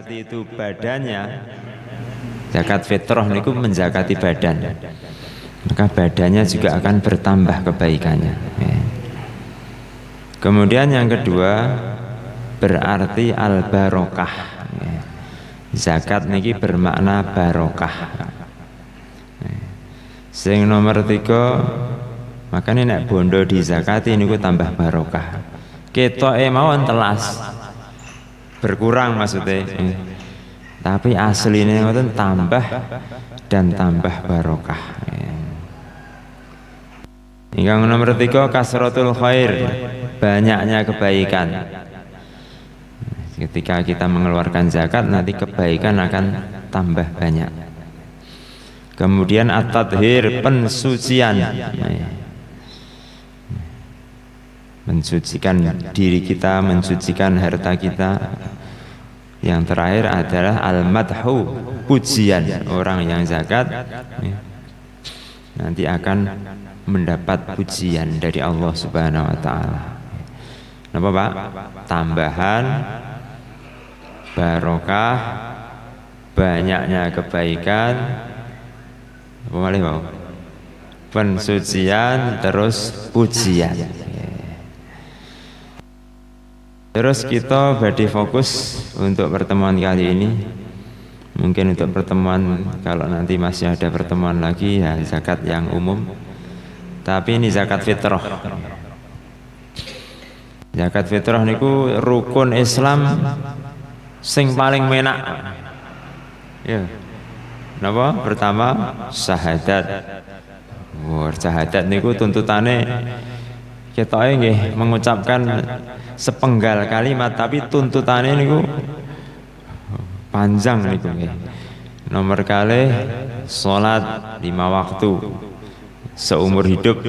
itu badannya, zakat fitrah niku menzakati badan, maka badannya juga akan bertambah kebaikannya. Kemudian yang kedua berarti al barokah. Zakat niki bermakna barokah. Sing nomor 3, makanya nek bondo di zakati niku tambah barokah. Ketoke mawon telas berkurang maksudnya, tapi aslinya ngoten tambah dan tambah barokah. Yang nomor 3 kasratul khair, banyaknya kebaikan. Ketika kita mengeluarkan zakat, nanti kebaikan akan tambah banyak. Kemudian at-tadhir, pensucian, mensucikan diri kita, mensucikan harta kita. Yang terakhir adalah al-madhu, pujian. Orang yang zakat nanti akan mendapat pujian dari Allah Subhanahu wa taala. Napa Pak? Tambahan barokah, banyaknya kebaikan, apa malih Pak? Pensucian, terus pujian. Terus kita badi fokus untuk pertemuan kali ini. Mungkin untuk pertemuan, kalau nanti masih ada pertemuan lagi, ya zakat yang umum. Tapi ini zakat fitrah. Zakat fitrah niku rukun Islam sing paling menak. Ya. Napa? Pertama syahadat. Syahadat niku tuntutane ketoke nggih mengucapkan sepenggal kalimat, tapi tuntutannya niku panjang niku nggih. Nomor kali salat 5 waktu seumur hidup.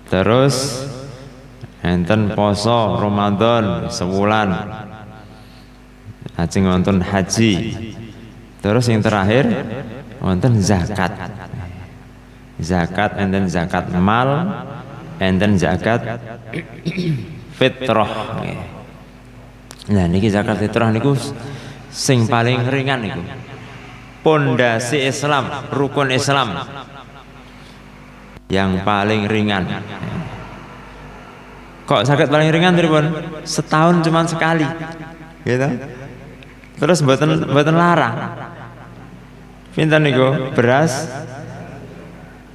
Terus enten poso Ramadan sebulan. Lajeng wonten haji. Terus yang terakhir wonten zakat. Zakat enten zakat mal, enten zakat fitrah. Nah niki zakat fitrah niku sing paling ringan niku. Pondasi Islam, rukun Islam yang paling ringan. Kok zakat paling ringan pripun? Setahun cuma sekali. Gitu. Terus mboten larang. Pinten niku? Beras.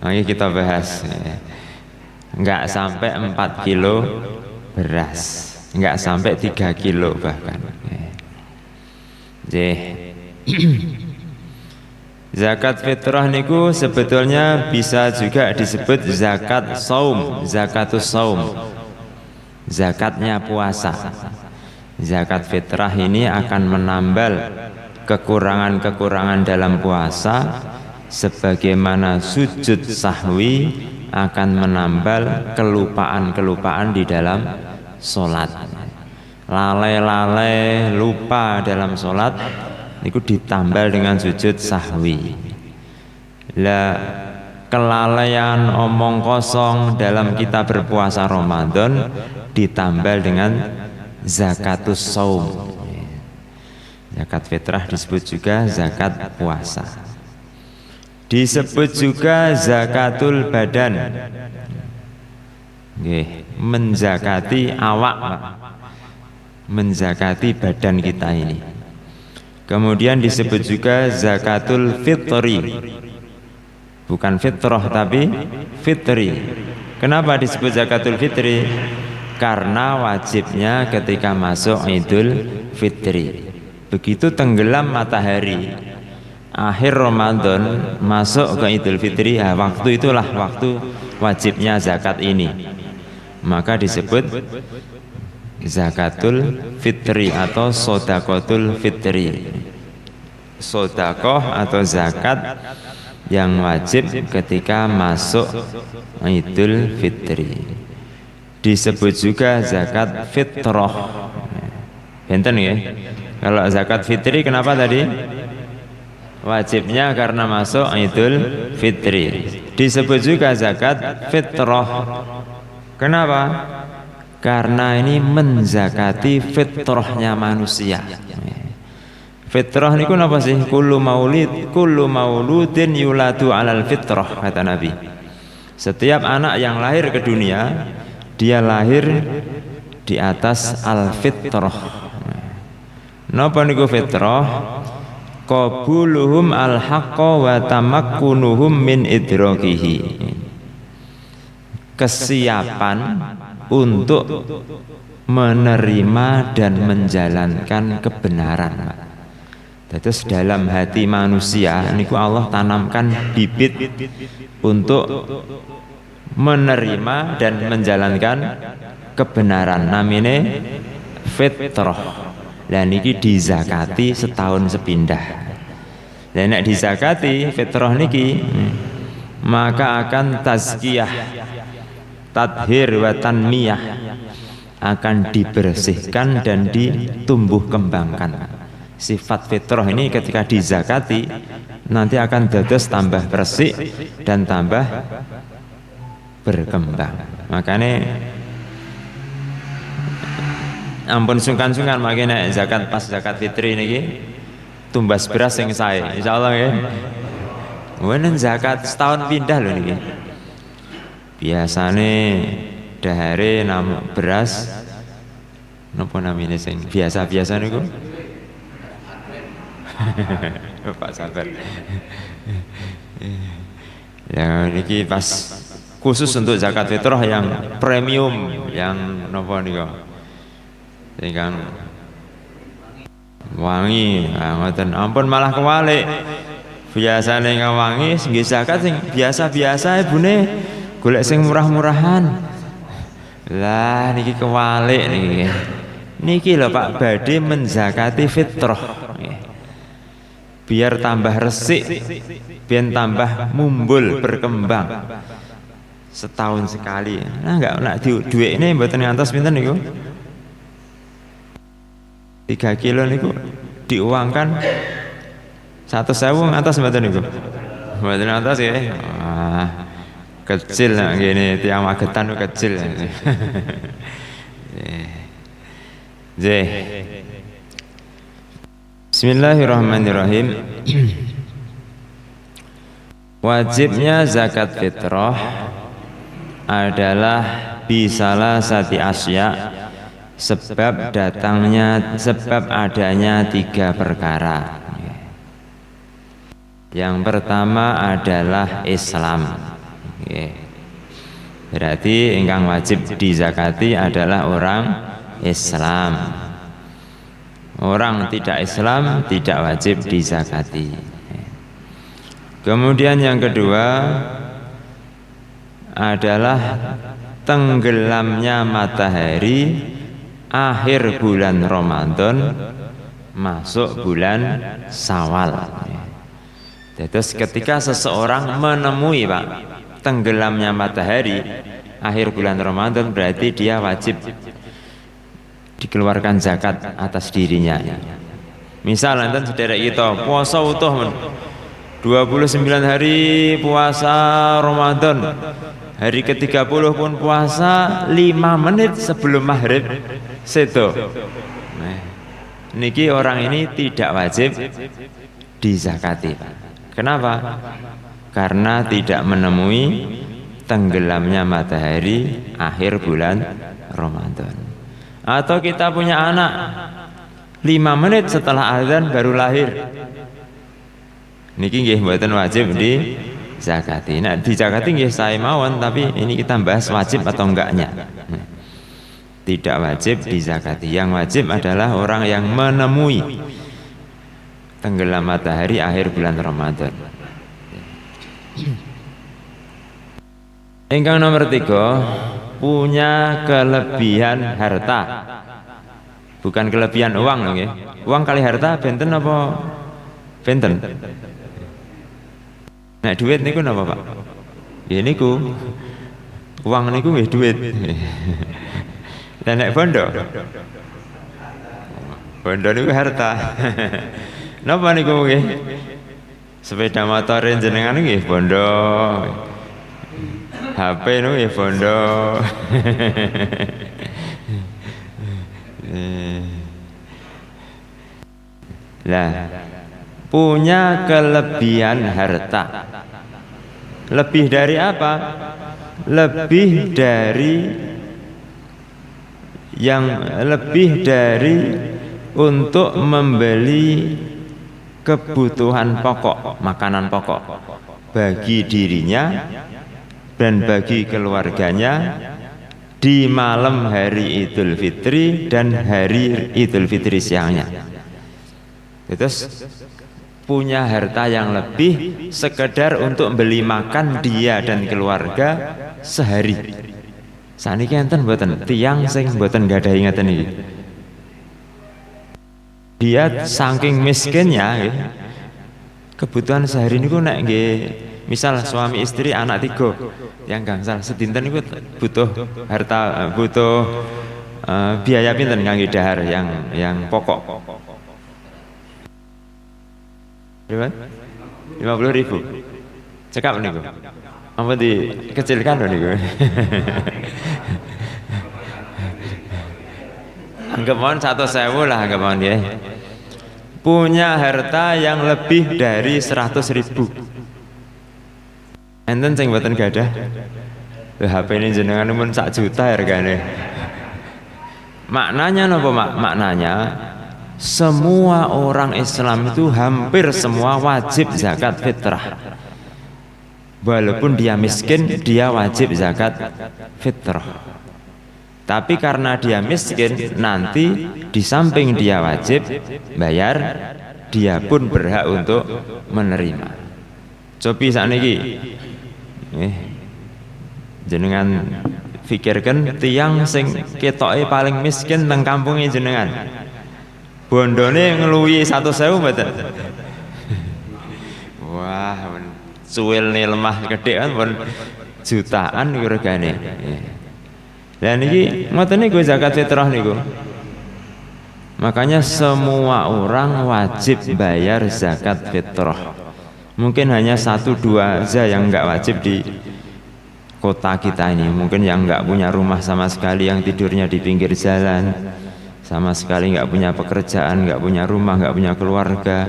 Nah, kita bahas. Enggak sampai 4 kilo beras, enggak sampai 3 kilo bahkan. Zakat fitrah niku sebetulnya bisa juga disebut zakat saum, zakatus saum, zakatnya puasa. Zakat fitrah ini akan menambal kekurangan-kekurangan dalam puasa, sebagaimana sujud sahwi akan menambal kelupaan-kelupaan di dalam sholat. Lalai-lalai lupa dalam sholat itu ditambal dengan sujud sahwi. Lah kelalaian omong kosong dalam kita berpuasa Ramadan ditambal dengan zakatus saum. Zakat fitrah disebut juga zakat puasa. Disebut juga zakatul badan. Menzakati awak, menzakati badan kita ini. Kemudian disebut juga zakatul fitri. Bukan fitrah tapi fitri. Kenapa disebut zakatul fitri? Karena wajibnya ketika masuk Idul Fitri. Begitu tenggelam matahari akhir Ramadan masuk ke Idul Fitri, ya waktu itulah waktu wajibnya zakat ini. Maka disebut zakatul fitri atau sodakotul fitri. Sodakoh atau zakat yang wajib ketika masuk Idul Fitri. Disebut juga zakat fitrah. Benten ya. Kalau zakat fitri kenapa tadi? Wajibnya karena masuk Idul Fitri. Disebut juga zakat fitrah. Kenapa? Karena ini menzakati fitrahnya manusia. Fitrah niku napa sih? Kullu mauludin yuladu 'alal fitrah, kata Nabi. Setiap anak yang lahir ke dunia, dia lahir di atas al-fitrah. Napa niku fitrah? Qabuluhum al-haqqa wa tamakkunuhum min idrakihi. Kesiapan untuk menerima dan menjalankan kebenaran. Terus dalam hati manusia niku Allah tanamkan bibit untuk menerima dan menjalankan kebenaran, namine fitrah. Lah niki dizakati setahun sepindah. Lah nek dizakati fitrah niki maka akan tazkiyah, tathir wa tanmiyah, akan dibersihkan dan ditumbuh kembangkan. Sifat fitrah ini ketika dizakati nanti akan dados tambah bersih dan tambah berkembang. Makanya ampun sungkan-sungkan makanya zakat pas zakat fitri niki tumbas beras yang saya insyaallah ya. Wenen zakat setahun pindah loh niki. Biasane dahare beras napa namine sing biasa-biasa niku? Pak sabar. Ya niki pas khusus untuk zakat fitrah yang premium, yang napa niku? Ingkang wangi, ngoten. Ampun malah kewalik. Biasane ingkang wangi nggih zakat sing biasa-biasa ibune golek sing murah-murahan. Lah niki kewalik niki. Niki lho Pak badhe menzakati fitrah. Biar tambah resik, biar tambah mumbul berkembang. Setahun sekali. Nah enggak nak duit ini mboten ngantos pinten niku? 3 kilo niku diuangkan 100.000 ngantos mboten niku? Mboten ngantos ya. Wah, kecil lah gini, tiang Magetan kecil. Jeh. Bismillahirrahmanirrahim. Wajibnya zakat fitrah adalah bisalah sati asya, sebab adanya 3 perkara. Yang pertama adalah Islam. Berarti ingkang wajib dizakati adalah orang Islam. Orang tidak Islam tidak wajib dizakati. Kemudian yang kedua adalah tenggelamnya matahari akhir bulan Ramadan masuk bulan Syawal. Terus ketika seseorang menemui Pak tenggelamnya matahari akhir bulan Ramadan, berarti dia wajib dikeluarkan zakat atas dirinya. Misal nanti saudara kita puasa utuh 29 hari puasa Ramadan, hari ke-30 pun puasa 5 menit sebelum maghrib sedo. Nah, niki orang ini tidak wajib dizakati. Kenapa? Karena tidak menemui tenggelamnya matahari akhir bulan Ramadan. Atau kita punya anak 5 menit setelah azan baru lahir, niki nggih mboten wajib di zakati. Nah di zakati nggih saya mawon, tapi ini kita bahas wajib atau enggaknya. Tidak wajib di zakati. Yang wajib adalah orang yang menemui tenggelam matahari akhir bulan Ramadan. Ingkang nomor 3, punya kelebihan harta, bukan kelebihan uang loh ya. Uang kali harta benten apa benten? Nah duit niku napa Pak? Ya niku uang niku nggih duit. Dan nek bondo, bondo niku harta. Napa niku nggih? Sepeda motor jenengan nggih bondo. HP nu ya bondo. Lah, punya kelebihan harta. Lebih dari apa? Lebih dari untuk membeli kebutuhan pokok, makanan pokok bagi dirinya dan bagi keluarganya di malam hari Idul Fitri dan hari Idul Fitri siangnya. Terus punya harta yang lebih sekedar untuk beli makan dia dan keluarga sehari. Saniki enten mboten tiyang sing mboten gadahi ngeten iki. Dia saking miskinnya nggih. Kebutuhan sehari niku nek nggih misal suami istri anak 3 yang gangsal sedinten niku butuh harta biaya pinten kangge dahar yang pokok. Berapa? 50.000. Cekap niku. Apa dikecilkan lho niku. Anggap mohon 100.000 lah anggap mohon ya. Punya harta yang lebih dari 100.000. Enten sing mboten gadah. HP ini jenengan mun 1 juta hargane. Maknanya napa, Mak? Maknanya semua orang Islam itu hampir semua wajib zakat fitrah. Walaupun dia miskin, dia wajib zakat fitrah. Tapi karena dia miskin, nanti di samping dia wajib bayar, dia pun berhak untuk menerima. Cobi sakniki jenengan pikirkan tiang sing ketoke paling miskin teng kampungnya jenengan. Bondone ngeluwi 100.000 mboten? Wah, cuwil nih lemah gede kan jutaan niku regane. Lah niki ngoten niku zakat fitrah niku. Makanya semua orang wajib bayar zakat fitrah. Mungkin hanya 1-2 aja yang enggak wajib di kota kita ini. Mungkin yang enggak punya rumah sama sekali, yang tidurnya di pinggir jalan, sama sekali enggak punya pekerjaan, enggak punya rumah, enggak punya keluarga.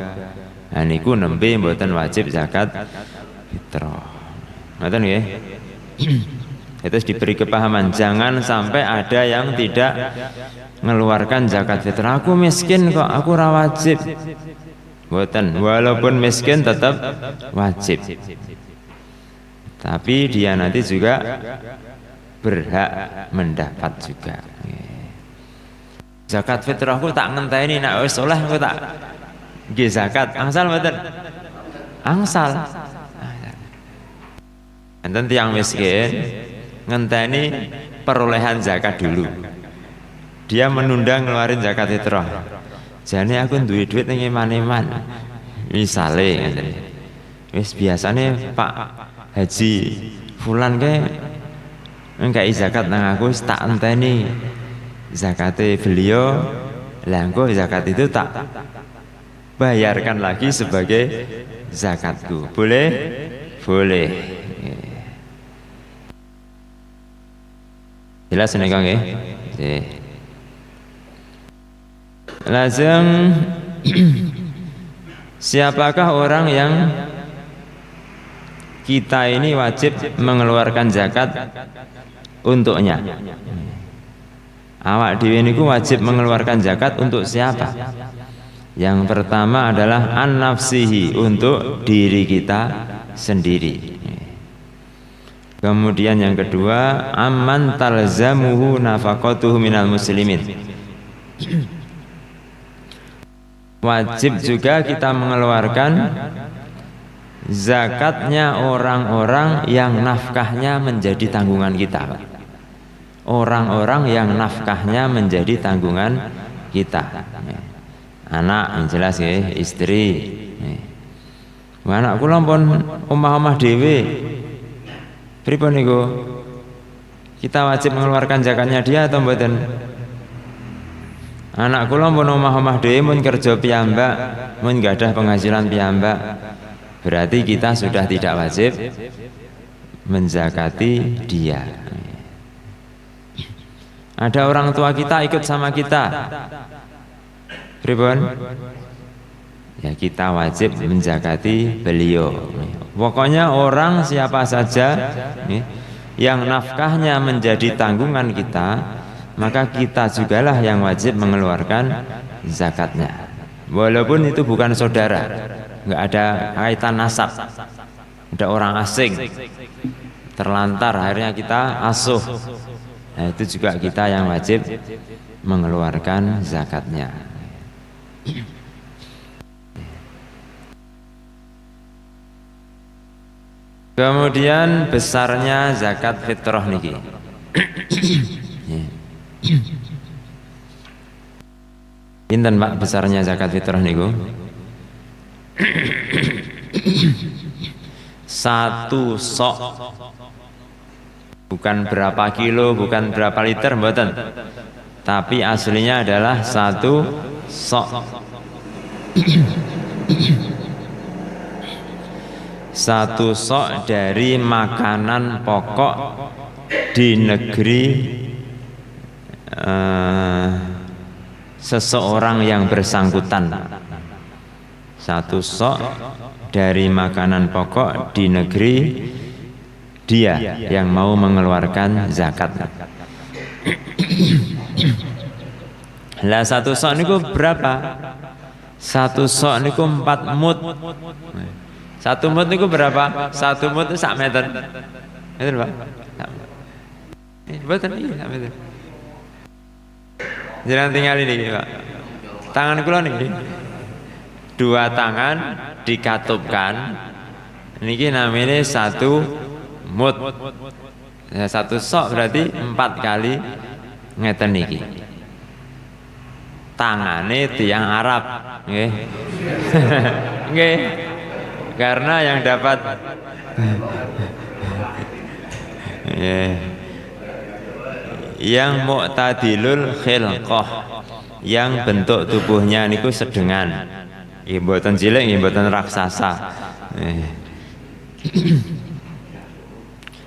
Nah niku nembe mboten wajib zakat fitrah. Ngoten nggih. Itu diberi kepahaman, jangan sampai ada yang tidak mengeluarkan zakat fitrah. Aku miskin kok, aku ora wajib. Mboten, walaupun miskin tetap wajib. Tapi dia nanti juga berhak mendapat juga. Zakat fitrah aku tak ngenteni nek wis saleh aku tak nggih zakat. Angsal mboten? Angsal. Enten tiyang miskin ngenteni perolehan zakat dulu. Dia menunda ngeluarin zakat fitrah. Jane aku duwe duit ning eman-eman. Misale ngeten. Wis biasane Pak Haji fulan ke engkai zakat nang aku tak enteni zakate beliau. Lah engko zakat itu tak bayarkan lagi sebagai zakatku. Boleh? Boleh. Jelas nih Kang nggih? Nggih. Lazim siapakah orang yang kita ini wajib mengeluarkan zakat untuknya? Awak dhewe niku wajib mengeluarkan zakat untuk siapa? Yang pertama adalah an nafsihi, untuk diri kita sendiri. Kemudian yang kedua, amman talzamuhu nafaqatuhu minal muslimin. Wajib juga kita mengeluarkan zakatnya orang-orang yang nafkahnya menjadi tanggungan kita. Orang-orang yang nafkahnya menjadi tanggungan kita. Anak yang jelas ya, istri. Anak kula pun omah-omah dhewe. Pripun niku? Kita wajib mengeluarkan zakatnya dia atau mboten? Anak kula pun omah-omah dhewe mun kerja piyambak, mun gadah penghasilan piyambak. Berarti kita sudah tidak wajib menzakati dia. Ada orang tua kita ikut sama kita. Pripun? ya kita wajib menzakati beliau. Pokoknya orang siapa saja yang nafkahnya menjadi tanggungan kita, maka kita jugalah yang wajib mengeluarkan zakatnya. Walaupun itu bukan saudara, nggak ada kaitan nasab, ada orang asing terlantar, akhirnya kita asuh, nah itu juga kita yang wajib mengeluarkan zakatnya. Kemudian besarnya zakat fitrah niki. Pinten Pak besarnya zakat fitrah niku? 1 sok. Bukan berapa kilo, bukan berapa liter, mboten. Tapi aslinya adalah 1 sok. 1 sok dari makanan pokok di negeri seseorang yang bersangkutan. 1 sok dari makanan pokok di negeri dia yang mau mengeluarkan zakat. Lah 1 sok niku berapa? 1 sok niku 4 mud. 1 mud niku berapa? 1 mud itu sak meter. Meter Pak? Betul iya sak meter. Jangan tinggal ini Pak. Tangan kula niki. 2 tangan dikatupkan. Niki namanya 1 mud. 1 sok berarti 4 kali ngeten niki. Tangane tiang Arab, nggih. Nggih. Karena yang dapat yang mu'tadilul khilqah, yang bentuk tubuhnya niku sedengan, nggih mboten cilik nggih mboten raksasa.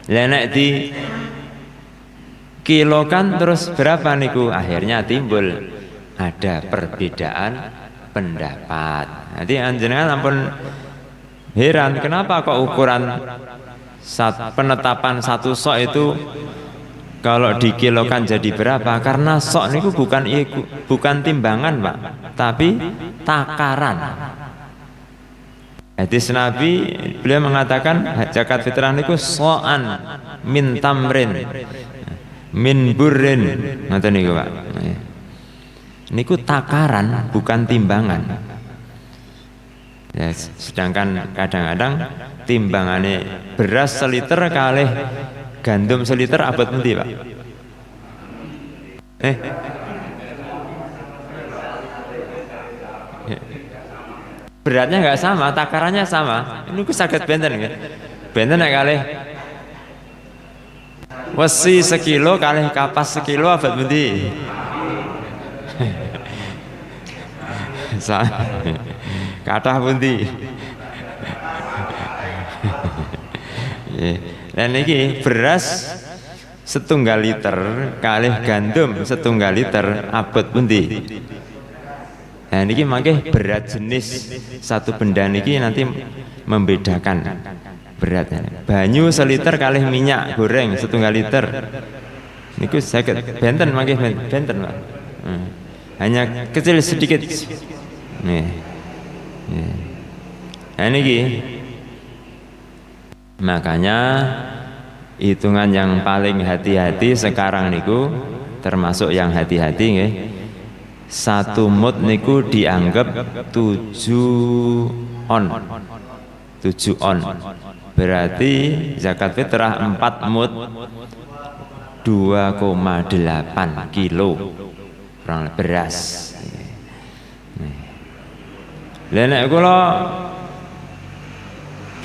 Lah nek di kilokan terus berapa niku? Akhirnya timbul ada perbedaan pendapat. Nanti anjenengan ampun heran kenapa kok ukuran penetapan 1 sok itu kalau dikilokan jadi berapa? Karena sok niku bukan timbangan Pak, tapi takaran. Hadis Nabi beliau mengatakan zakat fitrah niku so'an min tamrin min burrin, ngoten niku Pak. Niku takaran bukan timbangan. Ya, sedangkan kadang-kadang timbangannya beras seliter kalih gandum seliter abot pundi Pak? Beratnya nggak sama, takarannya sama. Ini ku saged benten nggih. Benten nek kalih wesi sekilo kalih kapas sekilo abot pundi? Kathah pundi? Dan ini beras 1 liter kalih gandum 1 liter abot pundi? Nah ini makanya berat jenis satu benda niki nanti membedakan beratnya. Banyu seliter kalih minyak goreng 1 liter. Niku saged benten makanya benten Pak. Hanya kecil sedikit. Nah niki makanya hitungan yang paling hati-hati sekarang niku termasuk yang hati-hati nggih. 1 mud niku dianggap 7 on. 7 on. Berarti zakat fitrah 4 mud 2,8 kilo beras. Lah nek kula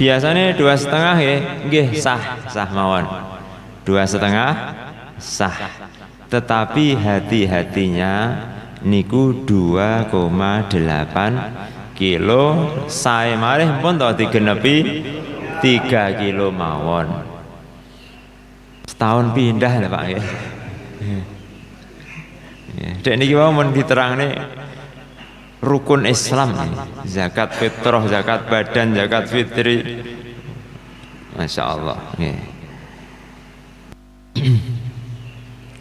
biasanya 2,5 nggih sah mawon. 2,5 sah. Tetapi hati-hatinya niku 2,8 kilo sae malih pun to digenepi 3 kilo mawon. Setahun pindah lho Pak nggih. Dek niki wae mun diterangne rukun Islam ini. Zakat fitrah, zakat badan, zakat fitri. Masya Allah.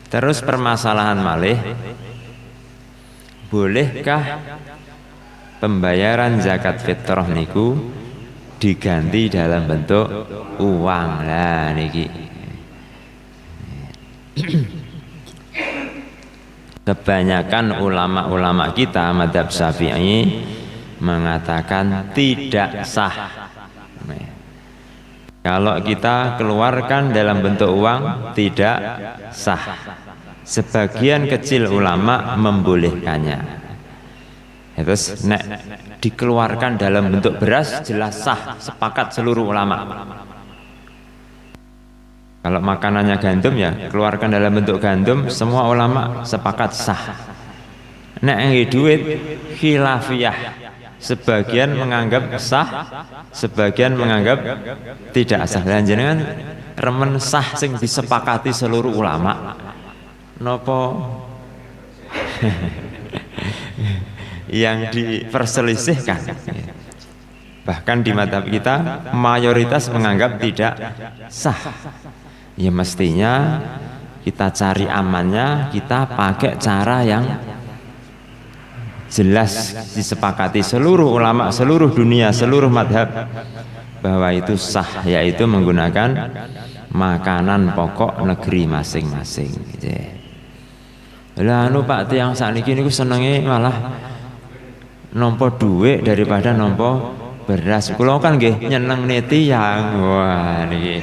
Terus permasalahan malih, bolehkah pembayaran zakat fitrah niku diganti dalam bentuk uang? Lah niki kebanyakan ulama-ulama kita madzhab Syafi'i mengatakan tidak sah. Kalau kita keluarkan dalam bentuk uang tidak sah. Sebagian kecil ulama membolehkannya. Terus nek dikeluarkan dalam bentuk beras jelas sah, sepakat seluruh ulama. Kalau makanannya gandum ya keluarkan dalam bentuk gandum, semua ulama sepakat sah. Nek nggih duit khilafiyah. Sebagian menganggap sah, sebagian menganggap tidak sah. Dan jenengan remen sah sing disepakati seluruh ulama. Nopo yang diperselisihkan. Bahkan di madzhab kita mayoritas menganggap tidak sah. Ya mestinya kita cari amannya, kita pakai cara yang jelas disepakati seluruh ulama, seluruh dunia, seluruh madhab bahwa itu sah, yaitu menggunakan makanan pokok negeri masing-masing. Lah anu Pak tiyang sakniki niku senenge malah nampa dhuwit daripada nampa beras. Kula kan nggih nyenengne tiyang. Wah niki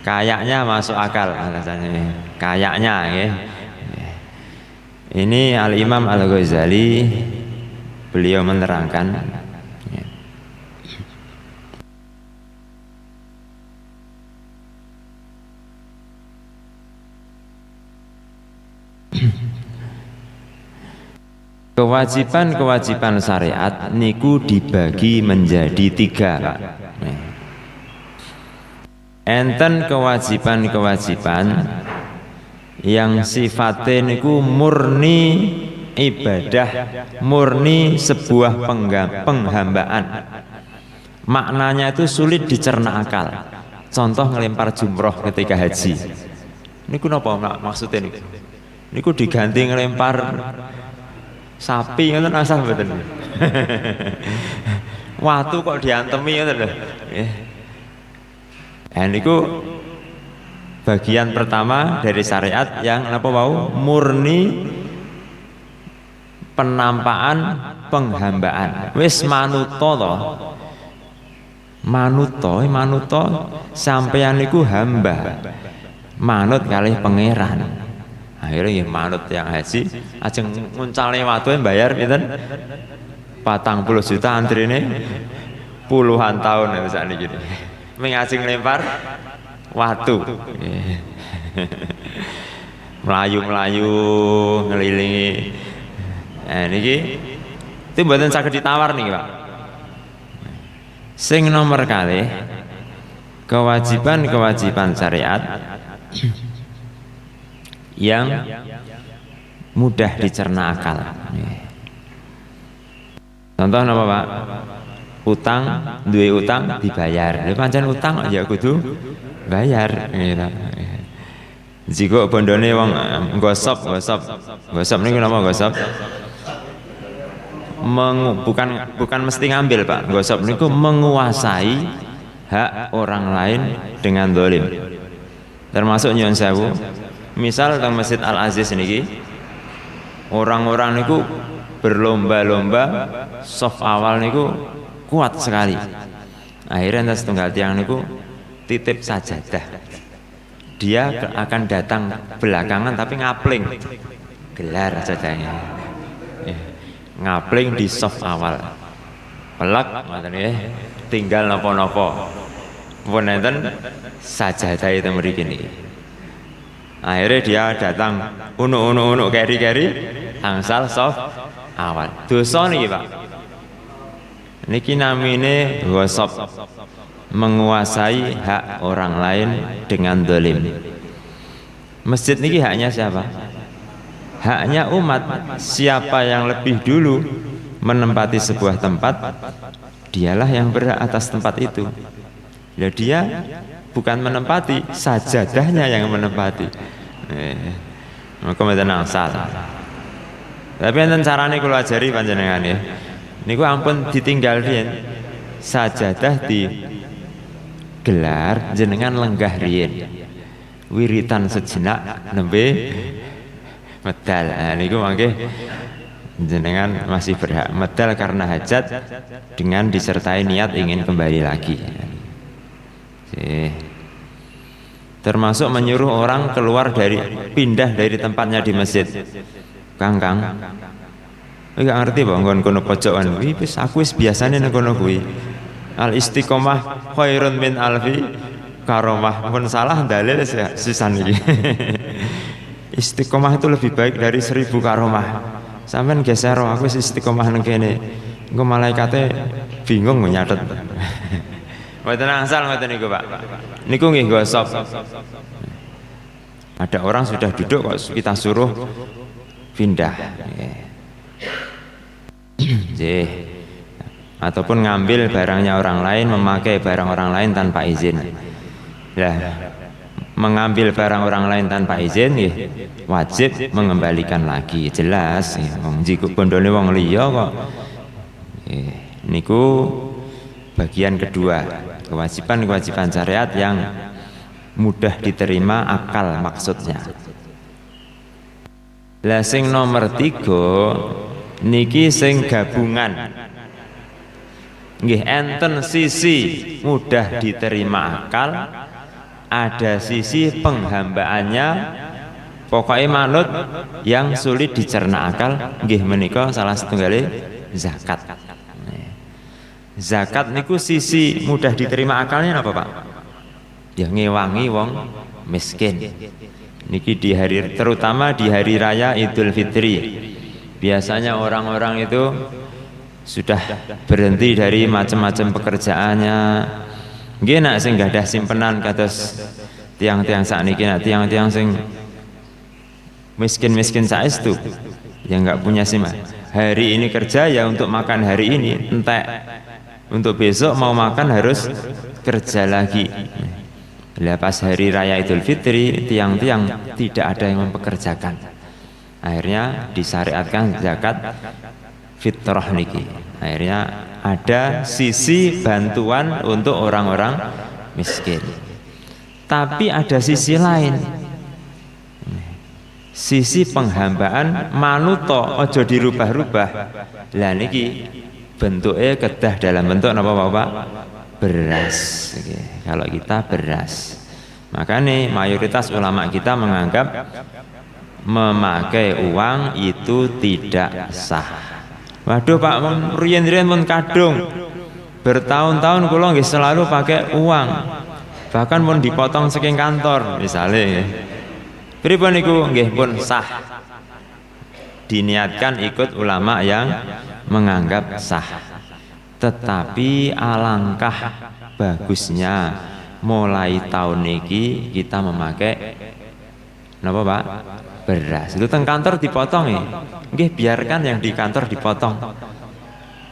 kayaknya masuk akal alasannya. Kayaknya nggih. Ini Al-Imam Al-Ghazali, beliau menerangkan kewajiban-kewajiban syariat niku dibagi menjadi 3, Pak. Enten kewajiban-kewajiban yang sifatnya niku murni ibadah, murni sebuah penghambaan. Maknanya itu sulit dicerna akal. Contoh ngelempar jumroh ketika haji. Niku napa maksudnya niku? Niku diganti ngelempar sapi ngoten asal mboten. Watu kok diantemi ngoten lho. Niku bagian pertama dari syariat yang apa wau murni penampaan penghambaan. Wis manuto to. Manuto sampeyan niku hamba. Manut kalih pangeran. Akhirnya ya manut yang haji ajeng nguncalne watu bayar pinten 40 juta antrine puluhan tahun ya sakniki. Ming ajeng lempar watu. Melayu-melayu ngelilingi. Niki itu mboten saged ditawar niki, Pak. Sing nomor kalih kewajiban-kewajiban syariat yang mudah dicerna akal. Contoh napa, Pak? Utang, duwe utang dibayar. Lha pancen utang ya kudu bayar gitu. Jika bondone wong gosop niku napa gosop? Bukan mesti ngambil, Pak. Gosop niku menguasai hak orang lain dengan dolim. Termasuk nyuwun sewu. Misal teng Masjid Al Aziz niki orang-orang niku berlomba-lomba soft awal niku kuat sekali. Akhirnya entah setunggal tiang niku titip sajadah. Dia akan datang belakangan tapi ngapling gelar sajadahnya. Ngapling di soft awal. Pelak ngoten nggih, tinggal napa-napa. Pun enten sajadah itu mriki niki. Akhirnya dia datang unuk keri angsal soft awal. Dosa niki, Pak. Niki namine ghosop, menguasai hak orang lain dengan dolim. Masjid niki haknya siapa? Haknya umat. Siapa yang lebih dulu menempati sebuah tempat, dialah yang berhak atas tempat itu. Ya dia bukan menempati, sajadahnya yang menempati. Maka mboten angsal. Tapi enten carane kula ajari panjenengan ya. Niku ampun ditinggal riyen. Sajadah di gelar jenengan lenggah riyen. Wiritan sejenak nembe medal. Nah niku mangke jenengan masih berhak medal karena hajat dengan disertai niat ingin kembali lagi. Termasuk menyuruh orang keluar pindah dari tempatnya di masjid. Kang, enggak ngerti bang, kono pojokan. Wis aku wis biasane nang kono kuwi. Al istiqomah khairun min alfi karomah. Pun salah dalil sisan iki. Istiqomah itu lebih baik dari 1000 karomah. Sampeyan geser aku wis istiqomah nang kene. Engko malaikate bingung nyatet. Mboten asal ngoten niku, Pak. Niku nggih gosop. Ada orang sudah duduk kok kita suruh pindah. Ataupun ngambil barangnya orang lain, memakai barang orang lain tanpa izin. Nah, mengambil barang orang lain tanpa izin wajib mengembalikan lagi. Jelas wong jiku bondone wong liya kok. Niku bagian kedua, kewajiban syariat yang mudah diterima akal maksudnya. Lah sing nomor 3 niki sing gabungan. Nggih enten sisi mudah diterima akal, ada sisi penghambaannya pokoknya manut yang sulit dicerna akal. Nggih menika salah setunggalé zakat. Zakat niku sisi mudah diterima akalnya apa Pak? Ya ngewangi wong miskin. Niki di hari, terutama di hari raya Idul Fitri, biasanya orang-orang itu sudah berhenti dari macam-macam pekerjaannya. Nggih nak sing gadah simpenan kados tiang-tiang sakniki, nak tiang-tiang sing miskin-miskin saestu yang nggak punya simpan. Hari ini kerja ya untuk makan hari ini, entek untuk besok mau makan harus kerja lagi. Lah pas hari raya Idul Fitri tiang-tiang tidak ada yang mempekerjakan. Akhirnya disyariatkan zakat fitrah niki. Akhirnya ada sisi bantuan untuk orang-orang miskin. Tapi ada sisi lain. Sisi penghambaan manuto ojo dirubah-rubah. Lah niki bentuknya kedah dalam bentuk apa Bapak? Beras. Kalau kita beras. Makanya mayoritas ulama kita menganggap memakai uang itu tidak sah. Waduh Pak, riyen-riyen pun kadung bertahun-tahun kula nggih selalu pakai uang. Bahkan pun dipotong saking kantor misalnya. Pripun niku nggih pun sah. Diniatkan ikut ulama yang menganggap sah. Tetapi alangkah bagusnya mulai tahun niki kita memakai napa Pak? Beras. Itu teng kantor dipotong ya. Nggih biarkan yang di kantor dipotong.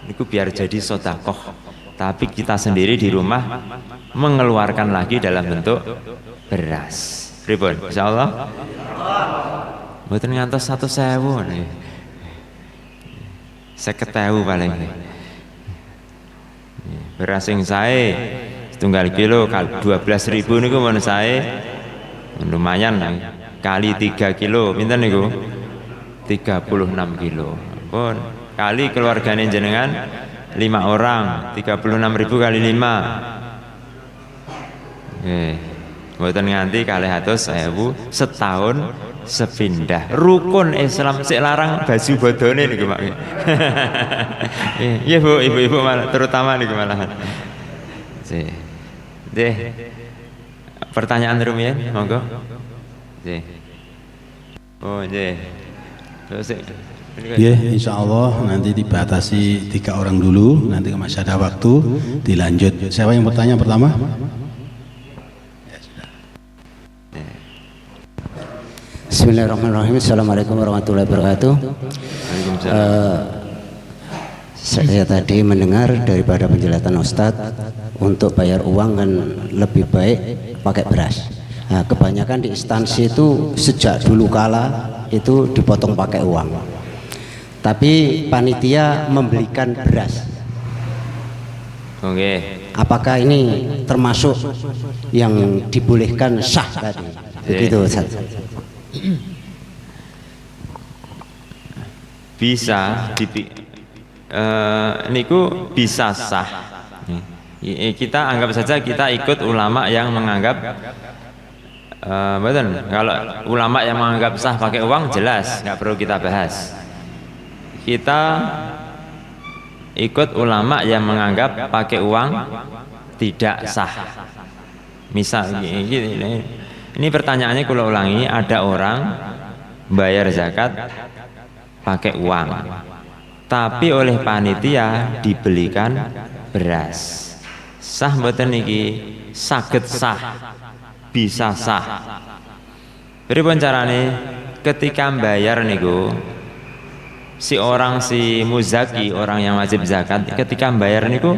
Niku biar jadi sedekah. Tapi kita sendiri di rumah mengeluarkan lagi dalam bentuk beras. Pripun? Insyaallah. Mboten ngantos 1.000 nih. 50.000 paling. Beras sing sae setunggal kilo 12.000 niku men sae lumayan kali 3 kilo pinten niku 36 kilo pun kali keluargane jenengan 5 orang 36.000 kali 5 mboten nganti 200.000 setahun sepindah. Rukun Islam sik larang baju bodone niku Pak. Iya Bu, ibu-ibu malah terutama niku malahan. Nggih. Pertanyaan rumiyin monggo. Nggih. Oh, nggih. Terus ya, insya Allah nanti dibatasi 3 orang dulu, nanti masih ada waktu dilanjut. Siapa yang bertanya pertama? Bismillahirrahmanirrahim. Assalamualaikum warahmatullahi wabarakatuh. Saya tadi mendengar daripada penjelasan Ustadz untuk bayar uang kan lebih baik pakai beras. Nah, kebanyakan di instansi itu sejak dulu kala itu dipotong pakai uang. Tapi panitia membelikan beras. Oke. Apakah ini termasuk yang dibolehkan sah tadi? Begitu Ustaz. Bisa niku bisa sah. Kita anggap saja kita ikut ulama yang menganggap betul. Kalau ulama yang menganggap sah pakai uang jelas nggak perlu kita bahas. Kita ikut ulama yang menganggap pakai uang tidak sah. Misal ini pertanyaannya kalau ulangi, ada orang bayar zakat pakai uang, tapi oleh panitia dibelikan beras. Sah mboten niki? Saged sah, bisa sah. Pripun carane? Ketika bayar niku, si muzaki, orang yang wajib zakat, ketika bayar niku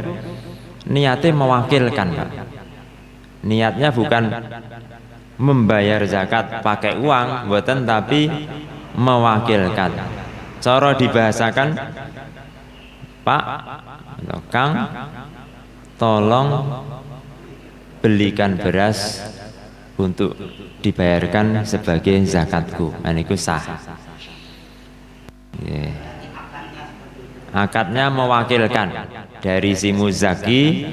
niatnya mewakilkan, Pak. Niatnya bukan membayar zakat pakai uang, mboten, tapi mewakilkan. Cara dibahasakan, Pak atau Kang, tolong belikan beras untuk dibayarkan sebagai zakatku. Niku sah. Akadnya mewakilkan dari si muzaki,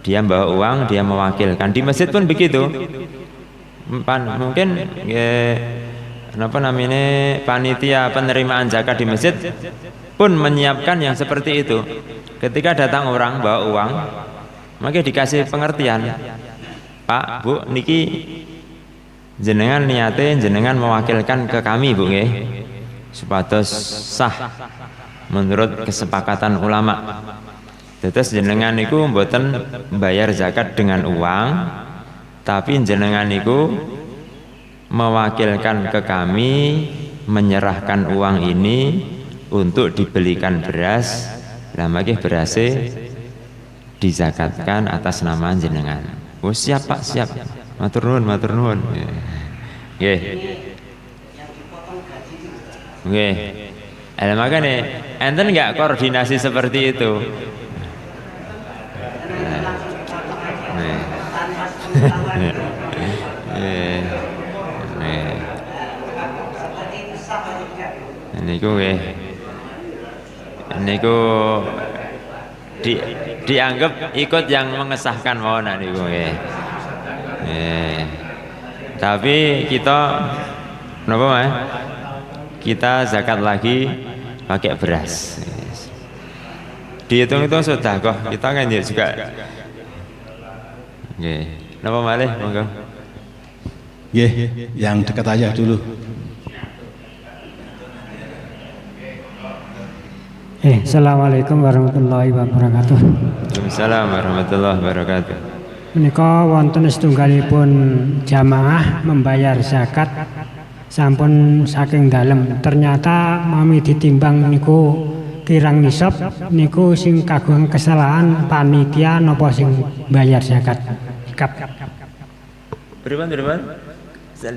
dia bawa uang, dia mewakilkan. Di masjid pun begitu. Mungkin panitia penerimaan zakat di masjid pun menyiapkan yang seperti itu. Ketika datang orang bawa uang, maka dikasih pengertian, Pak, Bu, niki jenengan niate jenengan mewakilkan ke kami, Bu, nggih, supados sah menurut kesepakatan ulama. Terus jenengan niku mboten bayar zakat dengan uang, tapi jenengan niku mewakilkan ke kami menyerahkan uang ini untuk dibelikan beras. Lah mangke berase dizakatkan atas nama jenengan. Oh siap Pak, siap. Matur nuwun, matur nuwun. Nggih. Nggih. Makanya enten enggak koordinasi seperti itu? Niku dianggap ikut yang mengesahkan mawon niku nggih. Tapi kita napa Mas? Kita zakat lagi pakai beras. Dihitung itu sudah kok. Kita kan juga. Nggih. Napa malih monggo? Nggih, yang dekat aja dulu. Assalamualaikum warahmatullahi wabarakatuh. Waalaikumsalam warahmatullahi wabarakatuh. Menika wonten setunggalipun jamaah membayar zakat sampun saking dalem. Ternyata mami ditimbang niku kirang nisab, niku sing kagungan kesalahan panitia napa sing bayar zakat. Berapa?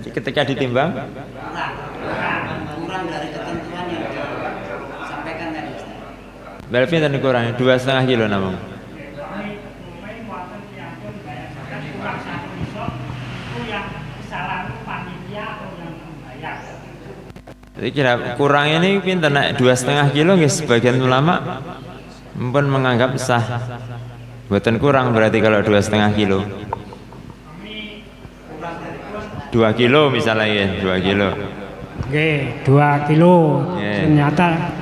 Ketika ditimbang Kurang dari ketentuan yang disampaikan tadi. berapa tadi kurangnya? 2,5 kilo namung. Jadi kira kurang ini pinter naik 2,5 kilo, guys. Sebagian ulama pun menganggap sah. Buatan kurang berarti kalau 2,5 kilo. 2 kilo misalnya ya, 2 kilo. Oke, 2 kilo. Ternyata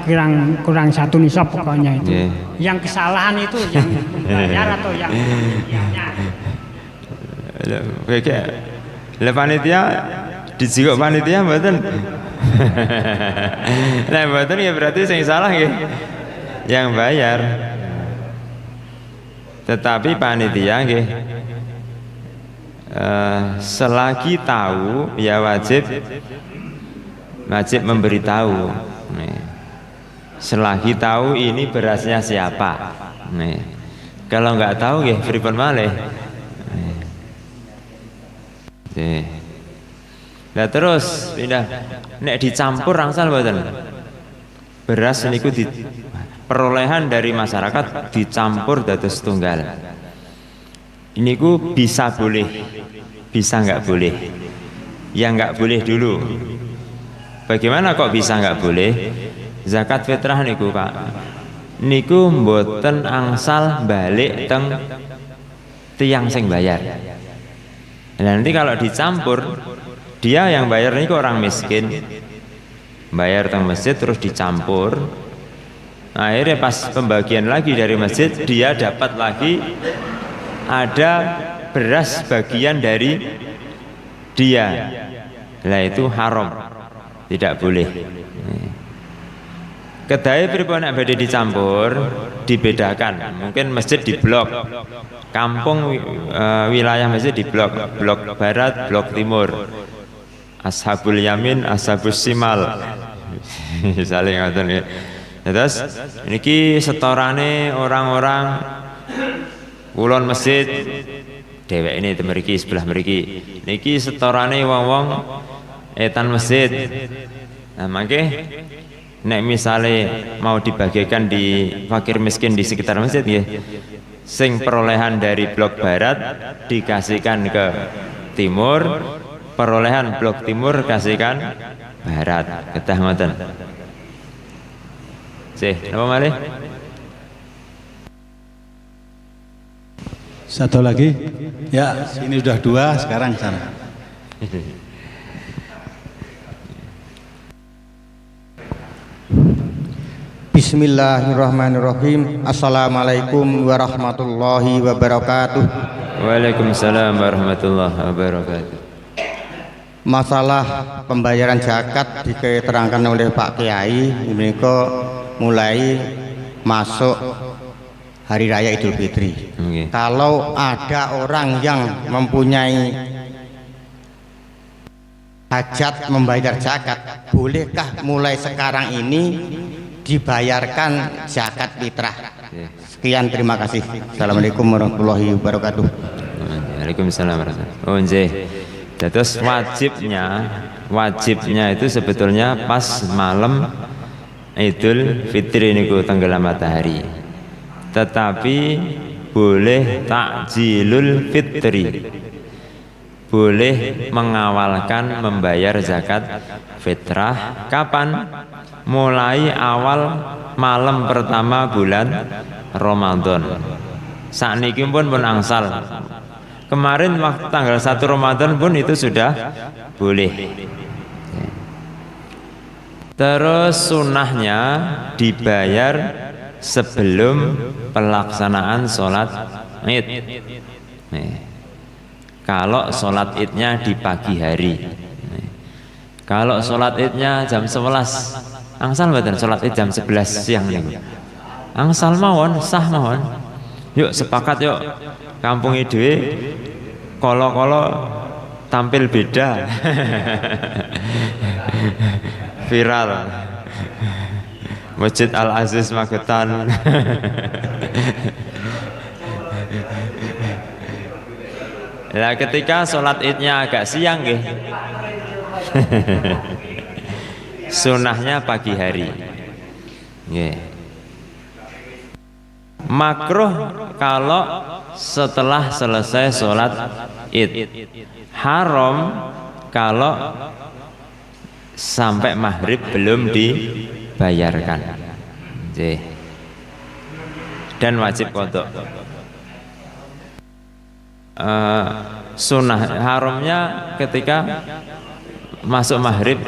kurang 1 nisab pokoknya itu. Yang kesalahan itu yang bayar atau yang Oke. Lah panitia dijigok panitia mboten. Nah, mboten ya berarti sing salah ya yang bayar. Tetapi panitia nggih selagi tahu ya wajib memberitahu. selagi tahu ini berasnya siapa. Nih. Kalau nggak tahu ya pripun malih. Nih. Nah terus pindah nek dicampur angsal mboten. Beras niku di perolehan dari masyarakat dicampur dados tunggal. Ini ku bisa boleh, bisa nggak boleh. Yang nggak boleh dulu. Bagaimana kok bisa nggak boleh? Zakat fitrah niku Pak, niku mboten angsal balik teng tiang sing bayar. Nah, nanti kalau dicampur, dia yang bayar niku orang miskin, bayar teng masjid terus dicampur. Akhirnya pas pembagian lagi dari masjid, dia dapat lagi ada beras bagian dari dia. Lah itu haram, tidak boleh. Kedai pripun nek badhe dicampur dibedakan. Mungkin masjid di blok, kampung wilayah masjid di blok, blok barat, blok timur. Ashabul yamin, ashabus simal. Saling ngoten ya. Terus niki setorane orang-orang kulon masjid dewek ini mriki sebelah mriki. Niki setorane wong-wong etan masjid. Nah, mangke nek misale mau dibagikan di fakir miskin di sekitar masjid nggih. Sing perolehan dari blok barat dikasihkan ke timur, perolehan blok timur kasihkan barat. Kedah ngoten. Sih, napa malih? Satu lagi. Ya, ini sudah 2, sekarang sana. Bismillahirrahmanirrahim. Assalamualaikum warahmatullahi wabarakatuh. Waalaikumsalam warahmatullahi wabarakatuh. Masalah pembayaran zakat diterangkan oleh Pak Kiai, ini kok mulai masuk Hari Raya Idul Fitri. Okay. Kalau ada orang yang mempunyai hajat membayar zakat, bolehkah mulai sekarang ini dibayarkan zakat fitrah? Sekian, terima kasih. Assalamualaikum warahmatullahi wabarakatuh. Waalaikumsalam warahmatullahi wabarakatuh. Oh nggih. Terus wajibnya itu sebetulnya pas malam Idul Fitri niku tenggelam matahari. Tetapi boleh takjilul fitri, boleh mengawalkan membayar zakat fitrah kapan? Mulai awal malam pertama bulan Ramadan. Sakniki pun angsal. Kemarin waktu tanggal 1 Ramadan pun itu sudah boleh. Terus sunnahnya dibayar sebelum pelaksanaan sholat Id. Kalau sholat Idnya di pagi hari. Kalau sholat Idnya jam 11, angsal mboten sholat Id jam 11 siang niku. Angsal mawon, sah mawon. Yuk sepakat yuk. Kampung dhewe kolo-kolo tampil beda. Viral. Masjid Al Aziz Magetan. Lah ketika sholat Idnya agak siang nggih. Sunnahnya pagi hari. Nggih. Makruh kalau setelah selesai sholat Id. Haram kalau sampai maghrib belum dibayarkan. Dan wajib qadha. Sunnah haramnya ketika masuk maghrib,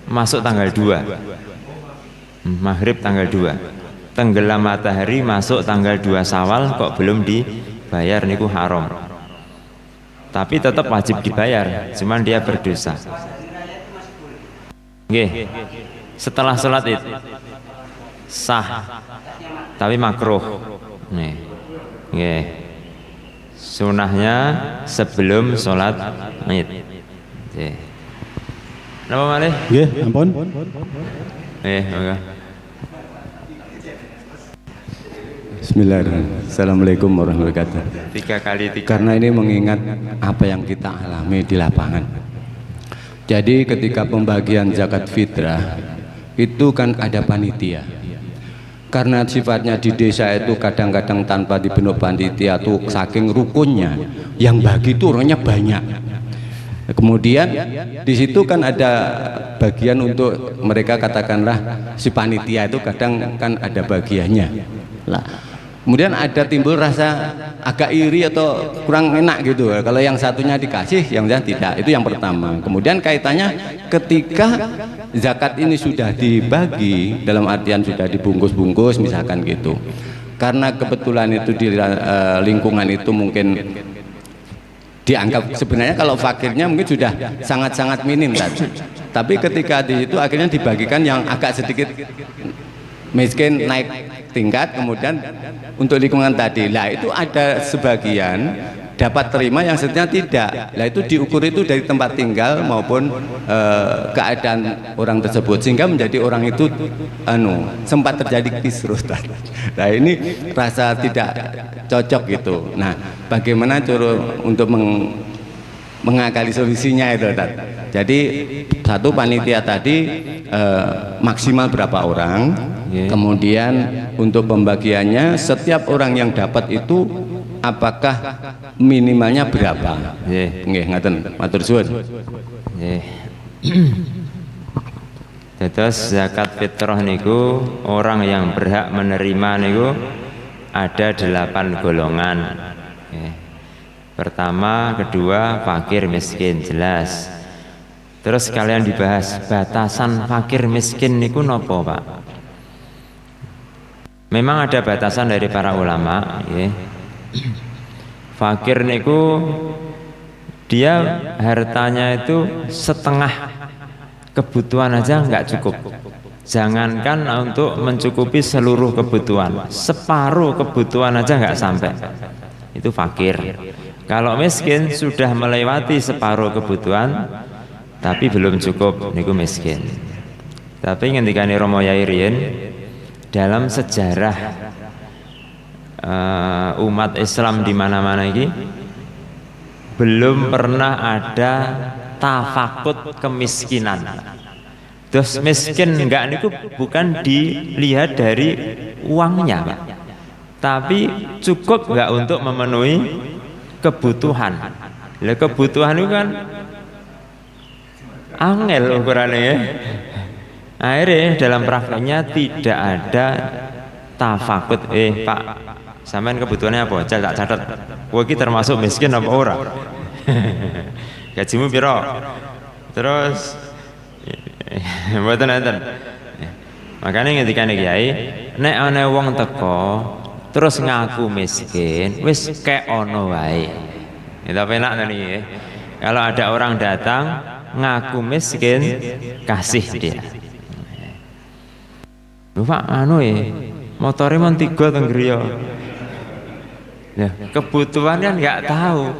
masuk tanggal 2. Maghrib tanggal 2. Tenggelam matahari masuk tanggal 2 Syawal kok belum dibayar niku haram. Tapi tetap wajib dibayar, cuman dia berdosa. Nggih. Setelah sholat Id sah, tapi makruh. Nggih. Sunahnya sebelum sholat Id. Nggih. Napa malih? Nggih, ampun. Nggih, monggo. Bismillahirrahmanirrahim. Assalamualaikum warahmatullahi wabarakatuh. 3 kali 3. Karena ini mengingat apa yang kita alami di lapangan. Jadi ketika pembagian zakat fitrah itu kan ada panitia. Karena sifatnya di desa itu kadang-kadang tanpa dibentuk panitia tuh saking rukunnya, yang bagi itu orangnya banyak. Kemudian di situ kan ada bagian untuk mereka, katakanlah si panitia itu kadang kan ada bagiannya. Lah, kemudian ada timbul rasa agak iri atau kurang enak gitu. Kalau yang satunya dikasih, yang lain tidak. Itu yang pertama. Kemudian kaitannya ketika zakat ini sudah dibagi, dalam artian sudah dibungkus-bungkus misalkan gitu. Karena kebetulan itu di lingkungan itu mungkin dianggap sebenarnya kalau fakirnya mungkin sudah sangat-sangat minim tadi. Tapi ketika di situ akhirnya dibagikan yang agak sedikit miskin naik tingkat, kemudian untuk lingkungan tadi. Lah itu ada sebagian dapat terima, yang seterusnya tidak. Lah itu diukur itu dari tempat tinggal maupun keadaan orang tersebut, sehingga menjadi orang itu sempat terjadi kisruh. Nah ini rasa tidak cocok gitu. Nah bagaimana cara untuk mengakali solusinya itu Tad? Jadi satu panitia tadi maksimal berapa orang, kemudian untuk pembagiannya setiap orang yang dapat itu apakah minimalnya berapa? Nggih, ngaten, matur suwun. Nggih. Terus zakat fitrah niku orang yang berhak menerima niku ada 8 golongan. Pertama, kedua, fakir miskin, jelas. Terus kalian dibahas batasan fakir miskin niku nopo, Pak? Memang ada batasan dari para ulama, ya. Fakir niku dia hartanya itu setengah kebutuhan aja nggak cukup. Jangankan untuk mencukupi seluruh kebutuhan, separuh kebutuhan aja nggak sampai. Itu fakir. Kalau miskin sudah melewati separuh kebutuhan, tapi belum cukup, niku miskin. Tapi ngendikane Romo Yai riyen dalam sejarah umat Islam di mana-mana ini belum pernah ada tafakut kemiskinan. Terus miskin enggak niku bukan dilihat dari uangnya, Pak, tapi cukup enggak untuk memenuhi kebutuhan. Lah kebutuhan itu kan angel ukurannya, ya. Akhirnya dalam prakteknya tidak ada tafakut. Pak, sampean kebutuhannya apa? Tak catat. Kowe iki termasuk miskin apa ora? Gajimu piro? Terus mboten enten. Makanya ketika nek kiai, nek ana wong teko terus ngaku miskin, wis kek ono wae. Itu penak to niki. Kalau ada orang datang ngaku miskin, kasih dia. Lho Pak, motore mon 3 teng griya. Nah, kebutuhan kan nggak tahu.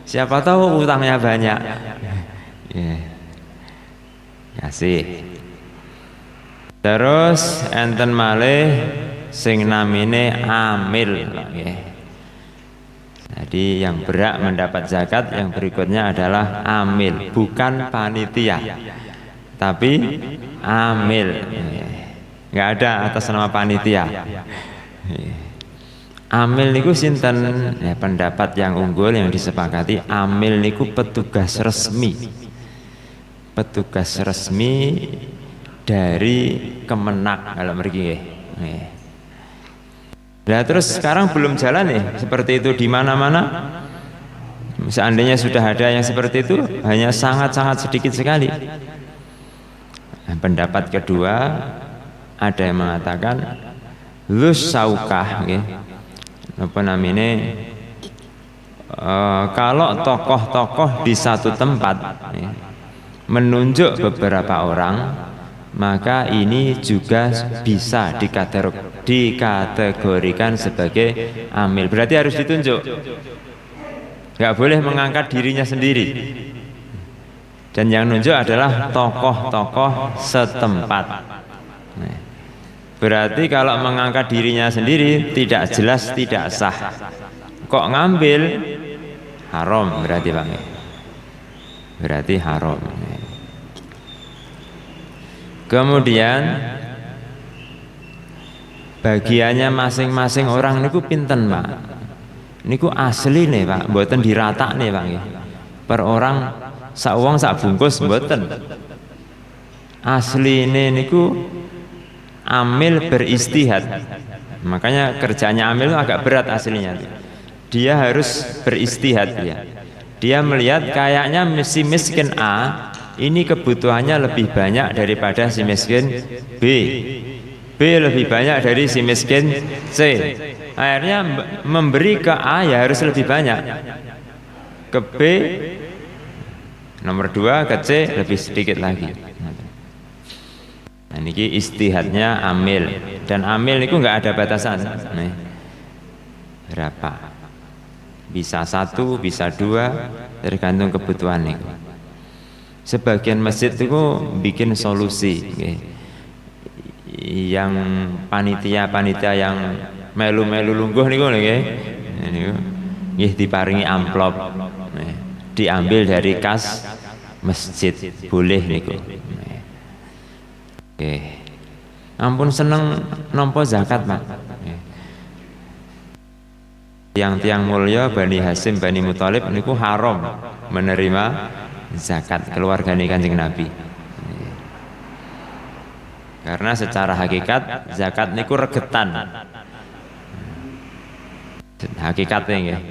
Siapa tahu utangnya banyak. Kasih. Terus enten malih sing namine amil. Jadi yang berhak mendapat zakat yang berikutnya adalah amil, bukan panitia, tapi amil. Nggak ada atas nama panitia. Amil niku sinten? Ya, pendapat yang unggul yang disepakati, amil niku petugas resmi. Petugas resmi dari Kemenak kalau mriki nggih. Nah, terus sekarang belum jalan nih seperti itu di mana-mana. Seandainya sudah ada yang seperti itu, hanya sangat-sangat sedikit sekali. Nah, pendapat kedua, ada yang mengatakan lus saukah, apa namanya? Kalau tokoh-tokoh di satu tempat menunjuk beberapa orang, maka ini juga bisa dikategorikan sebagai amil. Berarti harus ditunjuk, nggak boleh mengangkat dirinya sendiri. Dan yang nunjuk adalah tokoh-tokoh setempat. Berarti kalau mengangkat dirinya sendiri tidak jelas, tidak sah. Kok ngambil haram berarti Bang. Berarti haram. Kemudian bagiannya masing-masing orang niku pinten Pak. Niku asli nih Pak, mboten dirata nih Pak. Per orang sak wong sak bungkus mboten. Asli ini niku amil beristihad. Makanya kerjanya amil itu agak berat aslinya. Dia harus beristihad ya. Dia melihat kayaknya si miskin A ini kebutuhannya lebih banyak daripada si miskin B. B lebih banyak dari si miskin C. Akhirnya memberi ke A ya harus lebih banyak. Ke B nomor 2, ke C lebih sedikit lagi. Nah, ini istihadnya amil, dan amil itu nggak ada batasan. Nih, berapa? Bisa 1, bisa 2, tergantung kebutuhan nih. Sebagian masjid itu bikin solusi, yang panitia yang melu-melu lungguh niku nggih. Nggih diparingi amplop. Diambil dari kas masjid, boleh niku. Ampun seneng nampa zakat, Pak. Tiang-tiang mulya Bani Hasim, Bani Muthalib niku haram menerima zakat keluargane Kanjeng Nabi. Karena secara hakikat zakat niku regetan. Hakikatnya nggih.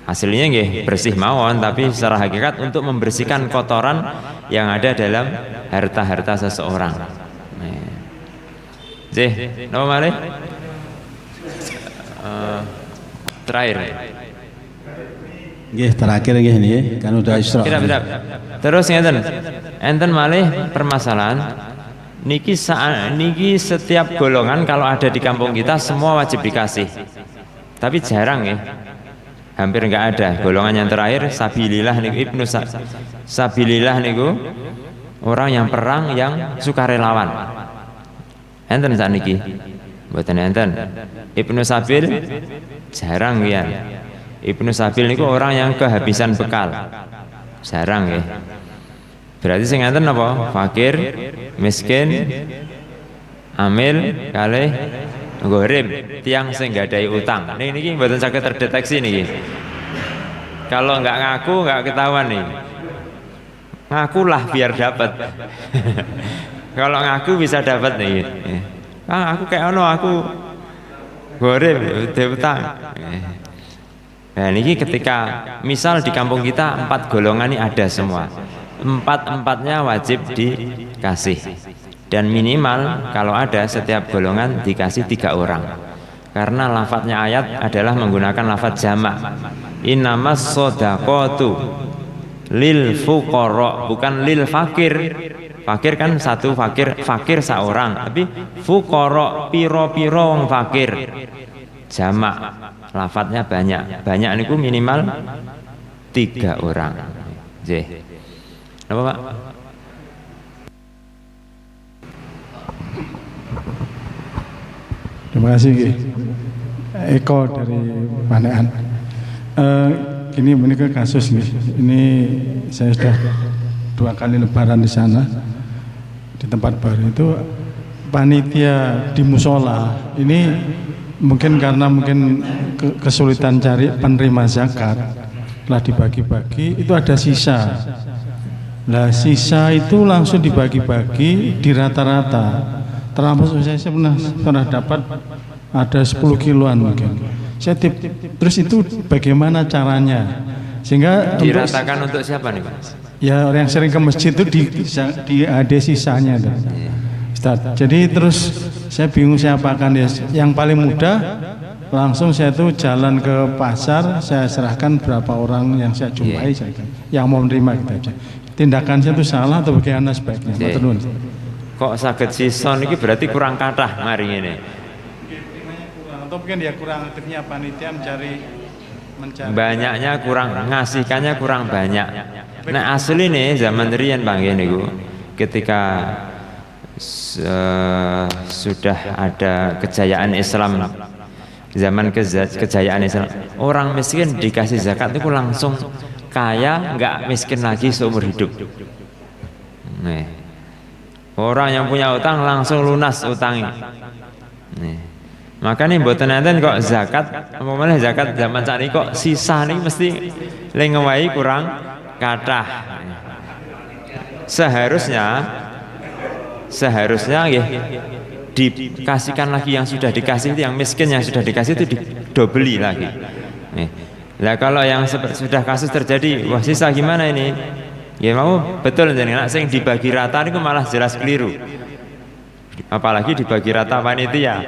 Hasilnya nggih bersih mawon, tapi secara hakikat untuk membersihkan kotoran yang ada dalam harta-harta seseorang. Napa malih? Terakhir. Nggih, terakhir nggih niki kan udah Isra. Terus ngeten. Enten malih permasalahan niki setiap golongan kalau ada di kampung kita semua wajib dikasih. Tapi jarang ya. Hampir enggak ada. Golongan yang terakhir sabilillah niku Ibnu Sabilillah niku orang yang perang yang sukarelawan. Enten sakniki. Mboten enten. Ibnu Sabil jarang ya. Ibnu Sabil niku orang yang kehabisan bekal. Jarang ya. Berarti sing enten apa? Fakir, miskin, amil, kalih gharib, tiang sing nggadahi utang. Niki mboten saged terdeteksi niki. Kalau nggak ngaku nggak ketahuan nih. Ngakulah biar dapat. Kalau ngaku bisa dapat nih. Aku kayak ono aku gharib, utang. Nah niki ketika misal di kampung kita 4 golongan ini ada semua. 4-4-nya wajib dikasih. Dan minimal kalau ada setiap golongan dikasih 3 orang. Karena lafadznya ayat adalah menggunakan lafadz jamak. Innamas shodaqatu lil fuqara, bukan lil fakir. Fakir kan satu fakir seorang, tapi fuqara piro-piro wong fakir. Jamak, lafadznya banyak. Banyak niku minimal 3 orang. Nggih. Napa, Pak? Terima kasih Eko dari Panean. Ini ke kasus nih. Ini saya sudah 2 kali lebaran di sana, di tempat baru itu panitia di musola. Ini mungkin karena kesulitan cari penerima zakat, telah dibagi-bagi. Itu ada sisa. Nah sisa itu langsung dibagi-bagi di rata-rata. Terlampau saya pernah dapat ada 10 kiloan mungkin. Terus itu bagaimana caranya? Sehingga diratakan untuk siapa nih, Pak? Ya orang yang sering ke masjid itu di ada sisanya tuh. Ustaz. Jadi terus saya bingung saya apakan ya. Yang paling mudah langsung saya tuh jalan ke pasar, saya serahkan berapa orang yang saya jumpai, yang mau menerima gitu aja. Tindakan saya itu salah atau bagaimana sebaiknya? Kok saged sisa niki berarti kurang kathah mari ngene. Atau mungkin ya kurang aktifnya panitia mencari banyaknya kurang, ngasihkannya kurang banyak. Nah asli nih zaman riyen Bang niku ketika sudah ada kejayaan Islam, zaman kejayaan Islam, orang miskin dikasih zakat itu langsung kaya, nggak miskin lagi seumur hidup. Nih. Orang yang punya utang langsung lunas utangnya. Nih. Maka nih buat enten kok zakat, umpamanya zakat zaman saat ini kok sisa nih mesti lengewai kurang kathah. Seharusnya ya dikasihkan lagi yang sudah dikasih, yang miskin yang sudah dikasih itu didobeli lagi. Nih. Lah kalau yang sudah kasus terjadi, wah sisa gimana ini? Ya mau betul jenengan sing dibagi rata itu malah jelas keliru. Apalagi dibagi rata panitia.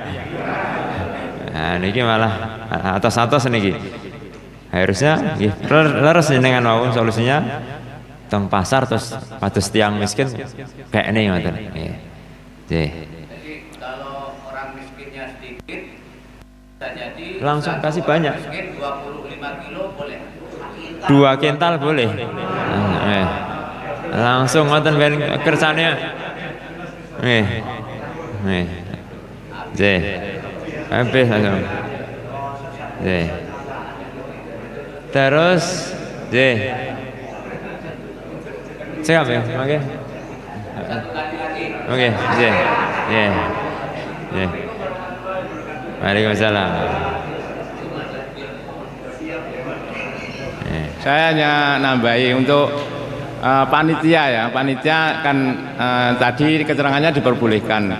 Nah, niki malah atas-atas niki. Harusnya nggih leres jenengan mau solusinya teng pasar terus pados tiang miskin kayak ini ngoten. Nggih. Jadi kalau orang miskinnya sedikit jadi langsung kasih banyak. miskin 25 kilo boleh. 2 kental boleh. Langsung ngoten ben kersane. Nggih. Nggih. Nggih. Habis langsung. Nggih. Terus nggih. Siap ya, oke. Oke, nggih. Nggih. Nggih. Waalaikumsalam. Saya hanya nambahi untuk panitia ya, panitia kan tadi keterangannya diperbolehkan.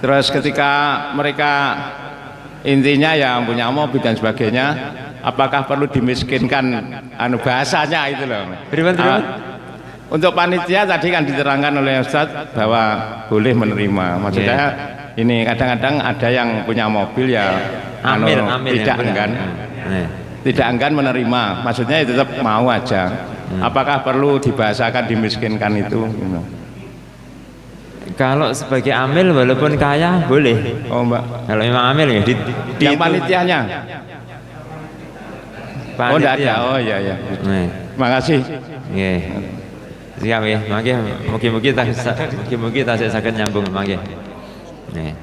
Terus ketika mereka intinya yang punya mobil dan sebagainya, apakah perlu dimiskinkan bahasanya itu loh. Untuk panitia tadi kan diterangkan oleh Ustadz bahwa boleh menerima. Maksud saya ini kadang-kadang ada yang punya mobil ya tidak enggan. Tidak enggan menerima, maksudnya tetap mau aja. Apakah perlu dibahasakan dimiskinkan itu? Kalau sebagai amil walaupun kaya boleh. Oh mbak. Kalau memang amil ya yang panitianya. Oh tidak ada. Oh iya iya. Makasih. Nggih. Siap ya. Mugi-mugi tasih saged nyambung mangke. Nih.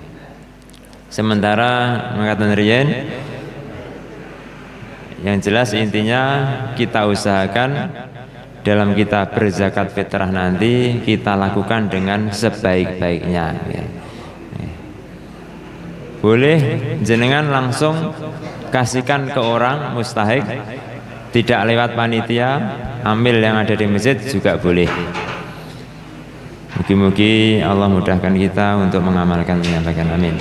Sementara mangkatan riyen yang jelas intinya kita usahakan dalam kita berzakat fitrah nanti kita lakukan dengan sebaik-baiknya. Boleh jenengan langsung kasihkan ke orang mustahik, tidak lewat panitia, amil yang ada di masjid juga boleh. Mugi-mugi Allah mudahkan kita untuk mengamalkan menyampaikan amin.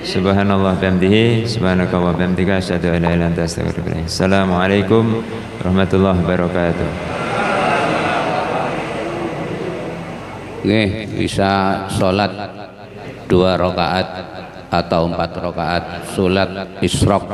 Subhanallah bihamdihi, subhanaka wa bihamdika, asyhadu an la ilaha illa anta astaghfiruka. Assalamualaikum warahmatullahi wabarakatuh. Nggih, bisa sholat 2 rakaat atau 4 rakaat, sholat isyraq